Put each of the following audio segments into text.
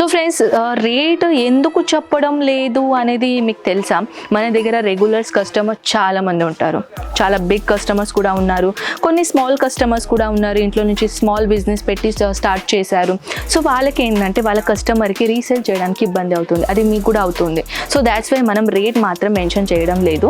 So friends, rate ఎందుకు చెప్పడం లేదు అనేది మీకు తెలుసా? మన దగ్గర రెగ్యులర్స్ కస్టమర్ చాలా మంది ఉంటారు, చాలా బిగ్ కస్టమర్స్ కూడా ఉన్నారు, కొన్ని స్మాల్ కస్టమర్స్ కూడా ఉన్నారు, ఇంట్లో నుంచి స్మాల్ బిజినెస్ పెట్టి స్టార్ట్ చేశారు. సో వాళ్ళకి ఏంటంటే వాళ్ళ కస్టమర్కి రీసేల్ చేయడానికి ఇబ్బంది అవుతుంది, అది మీకు కూడా అవుతుంది. సో దాట్స్ వై మనం రేట్ మాత్రం మెన్షన్ చేయడం లేదు.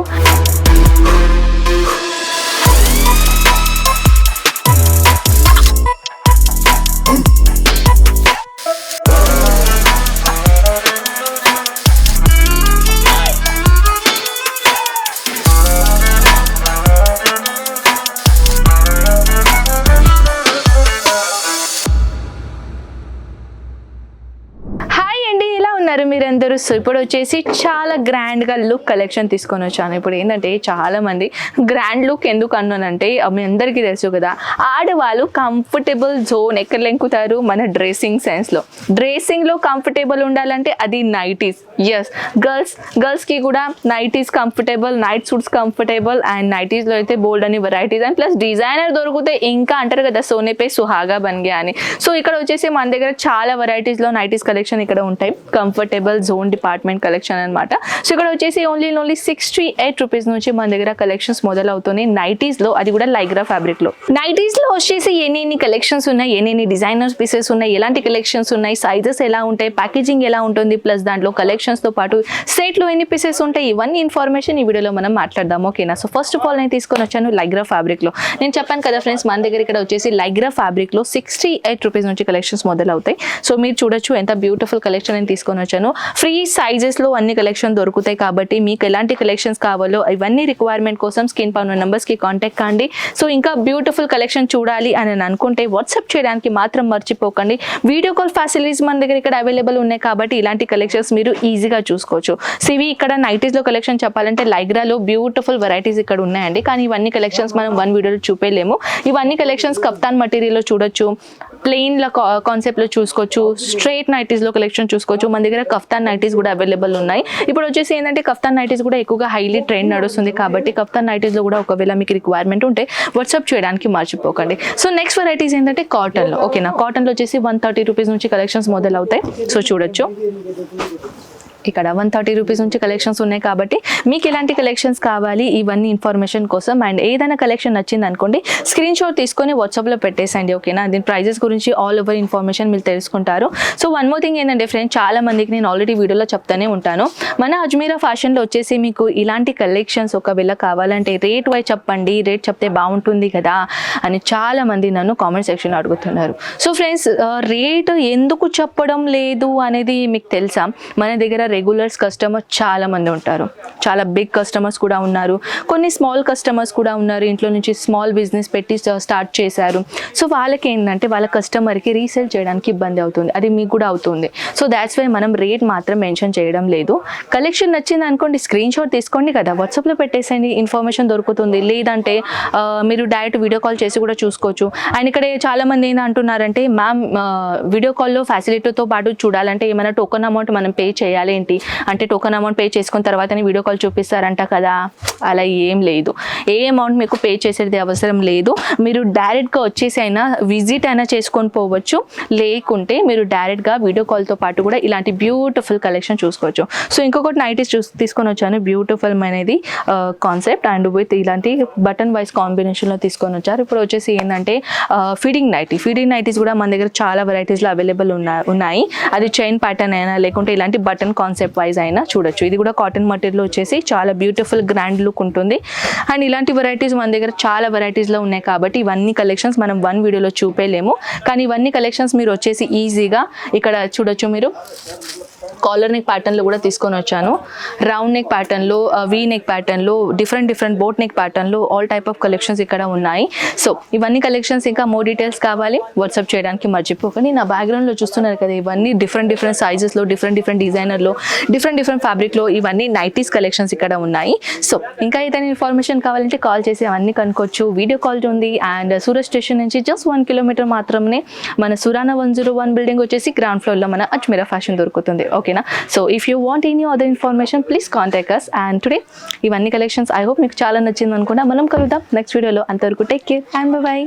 మీరందరూ. సో ఇప్పుడు వచ్చేసి చాలా గ్రాండ్గా లుక్ కలెక్షన్ తీసుకొని వచ్చాను. ఇప్పుడు ఏంటంటే చాలా మంది గ్రాండ్ లుక్ ఎందుకు అన్నానంటే, మీ అందరికీ తెలుసు కదా, ఆడవాళ్ళు కంఫర్టబుల్ జోన్ ఎక్కడ లెంకుతారు? మన డ్రెస్సింగ్ సెన్స్లో. డ్రెస్సింగ్లో కంఫర్టబుల్ ఉండాలంటే అది నైటీస్. ఎస్, గర్ల్స్కి కూడా nighties comfortable, night suits comfortable, and నైటీస్లో అయితే బోల్డ్ అని వెరైటీస్ అండ్ ప్లస్ డిజైనర్ దొరికితే ఇంకా అంటారు కదా, సోనే పే సుహాగా బన్గే అని. సో ఇక్కడ వచ్చేసి మన దగ్గర చాలా వెరైటీస్లో నైటీస్ కలెక్షన్ ఇక్కడ ఉంటాయి. కంఫర్టబుల్ జోన్ డిపార్ట్మెంట్ కలెక్షన్ అనమాట. సో ఇక్కడ వచ్చేసి ఓన్లీ 68 రూపీస్ నుంచి మన దగ్గర కలెక్షన్స్ మొదలవుతున్నాయి నైటీస్లో, అది కూడా లైగ్రా ఫ్యాబ్రిక్లో. నైటీస్లో వచ్చేసి ఎన్ని కలెక్షన్స్ ఉన్నాయి, ఎన్ని డిజైనర్స్ పీసెస్ ఉన్నాయి, ఎలాంటి కలెక్షన్స్ ఉన్నాయి, సైజెస్ ఎలా ఉంటాయి, ప్యాకేజింగ్ ఎలా ఉంటుంది, ప్లస్ దాంట్లో కలెక్షన్స్తో పాటు సెట్లో ఎన్ని పీసెస్ ఉంటాయి, ఇవన్నీ ఇన్ఫర్మేషన్ ఈ వీడియోలో మనం మాట్లాడదాం. ఓకేనా? సో ఫస్ట్ ఆఫ్ ఆల్ నేను తీసుకొని వచ్చాను లైగ్రా ఫ్యాబ్రిక్లో. నేను చెప్పాను కదా ఫ్రెండ్స్, మన దగ్గర ఇక్కడ వచ్చేసి లైగ్రా ఫ్యాబ్రిక్లో 68 రూపీస్ నుంచి కలెక్షన్స్ మొదలవుతాయి. సో మీరు చూడొచ్చు ఎంత బ్యూటిఫుల్ కలెక్షన్ నేను తీసుకొని వచ్చాను. ఫ్రీ సైజెస్లో అన్ని కలెక్షన్ దొరుకుతాయి కాబట్టి మీకు ఎలాంటి కలెక్షన్స్ కావాలో ఇవన్నీ రిక్వైర్మెంట్ కోసం స్క్రీన్ పై ఉన్న నెంబర్స్కి కాంటాక్ట్ కండి. సో ఇంకా బ్యూటిఫుల్ కలెక్షన్ చూడాలి అని అనుకుంటే వాట్సాప్ చేయడానికి మాత్రం మర్చిపోకండి. వీడియో కాల్ ఫెసిలిటీస్ మన దగ్గర ఇక్కడ అవైలబుల్ ఉన్నాయి కాబట్టి ఇలాంటి కలెక్షన్స్ మీరు ఈజీగా చూసుకోవచ్చు. సివి ఇక్కడ నైటీస్లో కలెక్షన్ చెప్పాలంటే లైగ్రాలో బ్యూటిఫుల్ వెరైటీస్ ఇక్కడ ఉన్నాయండి, కానీ ఇవన్నీ కలెక్షన్స్ మనం వన్ వీడియోలో చూపేయలేము. ఇవన్నీ కలెక్షన్స్ కప్తాన్ మటీరియల్లో చూడొచ్చు, ప్లెయిన్ల కాన్సెప్ట్లో చూసుకోవచ్చు, స్ట్రైట్ నైటీస్లో కలెక్షన్ చూసుకోవచ్చు. మన దగ్గర కఫ్తాన్ నైటీస్ కూడా అవైలబుల్ ఉన్నాయి. ఇప్పుడు వచ్చేసి ఏంటంటే కఫ్తాన్ నైటీస్ కూడా ఎక్కువగా హైలీ ట్రెండ్ నడుస్తుంది కాబట్టి కఫ్తాన్ నైటీస్లో కూడా ఒకవేళ మీకు రిక్వైర్మెంట్ ఉంటే వాట్సాప్ చేయడానికి మర్చిపోకండి. సో నెక్స్ట్ వెరైటీస్ ఏంటంటే కాటన్లో. ఓకేనా? కాటన్లో వచ్చేసి 130 రూపీస్ నుంచి కలెక్షన్స్ మొదలవుతాయి. సో చూడొచ్చు ఇక్కడ 130 రూపీస్ నుంచి కలెక్షన్స్ ఉన్నాయి కాబట్టి మీకు ఎలాంటి కలెక్షన్స్ కావాలి ఇవన్నీ ఇన్ఫర్మేషన్ కోసం. అండ్ ఏదైనా కలెక్షన్ నచ్చింది అనుకోండి, స్క్రీన్ షాట్ తీసుకొని వాట్సాప్లో పెట్టేసండి. ఓకేనా? దీని ప్రైజెస్ గురించి ఆల్ ఓవర్ ఇన్ఫర్మేషన్ మీరు తెలుసుకుంటారు. సో వన్ మోర్ థింగ్ ఏంటంటే ఫ్రెండ్స్, చాలా మందికి నేను ఆల్రెడీ వీడియోలో చెప్తానే ఉంటాను, మన అజ్మీరా ఫ్యాషన్లో వచ్చేసి మీకు ఇలాంటి కలెక్షన్స్ ఒకవేళ కావాలంటే రేట్ వైజ్ చెప్పండి, రేట్ చెప్తే బాగుంటుంది కదా అని చాలా మంది నన్ను కామెంట్ సెక్షన్లో అడుగుతున్నారు. సో ఫ్రెండ్స్, రేట్ ఎందుకు చెప్పడం లేదు అనేది మీకు తెలుసా? మన దగ్గర రెగ్యులర్స్ కస్టమర్ చాలా మంది ఉంటారు, చాలా బిగ్ కస్టమర్స్ కూడా ఉన్నారు, కొన్ని స్మాల్ కస్టమర్స్ కూడా ఉన్నారు, ఇంట్లో నుంచి స్మాల్ బిజినెస్ పెట్టి స్టార్ట్ చేశారు. సో వాళ్ళకి ఏంటంటే వాళ్ళ కస్టమర్కి రీసేల్ చేయడానికి ఇబ్బంది అవుతుంది, అది మీకు కూడా అవుతుంది. సో దాట్స్ వై మనం రేట్ మాత్రం మెన్షన్ చేయడం లేదు. కలెక్షన్ నచ్చింది అనుకోండి, స్క్రీన్ షాట్ తీసుకోండి కదా, వాట్సాప్లో పెట్టేసేయండి, ఇన్ఫర్మేషన్ దొరుకుతుంది. లేదంటే మీరు డైరెక్ట్ వీడియో కాల్ చేసి కూడా చూసుకోవచ్చు. అండ్ ఇక్కడ చాలా మంది ఏంటి అంటున్నారంటే, మ్యామ్ వీడియో కాల్లో ఫెసిలిటీతో పాటు చూడాలంటే ఏమైనా టోకన్ అమౌంట్ మనం పే చేయాలి ఏంటి అంటే, టోకన్ అమౌంట్ పే చేసుకున్న తర్వాతనే వీడియో కాల్ చూపిస్తారంట కదా, అలా ఏం లేదు. ఏ అమౌంట్ మీకు పే చేసేది అవసరం లేదు. మీరు డైరెక్ట్గా వచ్చేసి అయినా విజిట్ అయినా చేసుకొని పోవచ్చు, లేకుంటే మీరు డైరెక్ట్గా వీడియో కాల్తో పాటు కూడా ఇలాంటి బ్యూటిఫుల్ కలెక్షన్ చూసుకోవచ్చు. సో ఇంకొకటి నైటీస్ తీసుకొని వచ్చాను, బ్యూటిఫుల్ అనేది కాన్సెప్ట్ అండ్ విత్ ఇలాంటి బటన్ వైజ్ కాంబినేషన్లో తీసుకొని వచ్చారు. ఇప్పుడు వచ్చేసి ఏంటంటే ఫీడింగ్ నైటీస్ కూడా మన దగ్గర చాలా వెరైటీస్లో అవైలబుల్ ఉన్నాయి. అది చైన్ ప్యాటర్న్ అయినా లేకుంటే ఇలాంటి బటన్ కాన్సెప్ట్ వైజ్ అయినా చూడొచ్చు. ఇది కూడా కాటన్ మటీరియల్ వచ్చేసి చాలా బ్యూటిఫుల్ గ్రాండ్ లుక్ ఉంటుంది. అండ్ ఇలాంటి వెరైటీస్ మన దగ్గర చాలా వెరైటీస్లో ఉన్నాయి కాబట్టి ఇవన్నీ కలెక్షన్స్ మనం వన్ వీడియోలో చూపేయలేము. కానీ ఇవన్నీ కలెక్షన్స్ మీరు వచ్చేసి ఈజీగా ఇక్కడ చూడొచ్చు. మీరు కాలర్ నెక్ ప్యాటర్న్లో కూడా తీసుకొని వచ్చాను, రౌండ్ నెక్ ప్యాటర్న్లో, వీ నెక్ ప్యాటర్న్లో, డిఫరెంట్ బోట్ నెక్ ప్యాటర్న్లో ఆల్ టైప్ ఆఫ్ కలెక్షన్స్ ఇక్కడ ఉన్నాయి. సో ఇవన్నీ కలెక్షన్స్ ఇంకా మోర్ డీటెయిల్స్ కావాలి వాట్సాప్ చేయడానికి మర్చిపోకండి. నా బ్యాక్గ్రౌండ్లో చూస్తున్నారు కదా, ఇవన్నీ డిఫరెంట్ సైజెస్లో, డిఫరెంట్ డిజైనర్లో, డిఫరెంట్ ఫ్యాబ్రిక్లో ఇవన్నీ నైటీస్ కలెక్షన్స్ ఇక్కడ ఉన్నాయి. సో ఇంకా ఏదైనా ఇన్ఫర్మేషన్ కావాలంటే కాల్ చేసి అవన్నీ కనుక్కోవచ్చు. వీడియో కాల్ ఉంది. అండ్ సూరత్ స్టేషన్ నుంచి జస్ట్ 1 కిలోమీటర్ మాత్రమే మన సురానా 101 బిల్డింగ్ వచ్చేసి గ్రౌండ్ ఫ్లోర్లో మన అజ్మీరా ఫ్యాషన్ దొరుకుతుంది. ఓకేనా? So if you want any other information please contact us. And today ఇవన్నీ కలెక్షన్స్ ఐ హోప్ మీకు చాలా నచ్చింది అనుకుంటా. మనం కలుద్దాం నెక్స్ట్ వీడియోలో. అంతవరకు టేక్ కేర్ అండ్ బై.